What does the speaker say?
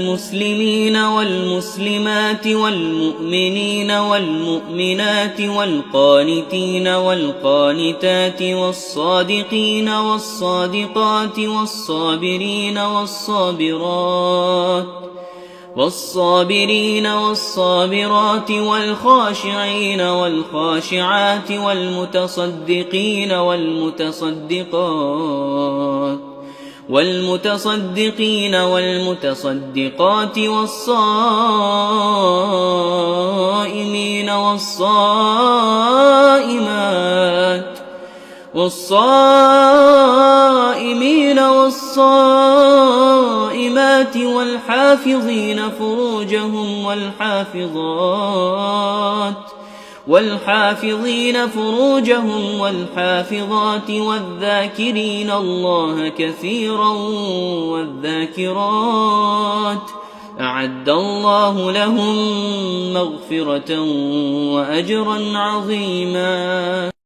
المسلمين والمسلمات والمؤمنين والمؤمنات والقانتين والقانتات والصادقين والصادقات والصابرين والصابرات والخاشعين والخاشعات والمتصدقين والمتصدقات والصائمين والصائمات والحافظين فروجهم والحافظات والذاكرين الله كثيرا والذاكرات أعد الله لهم مغفرة وأجرا عظيما.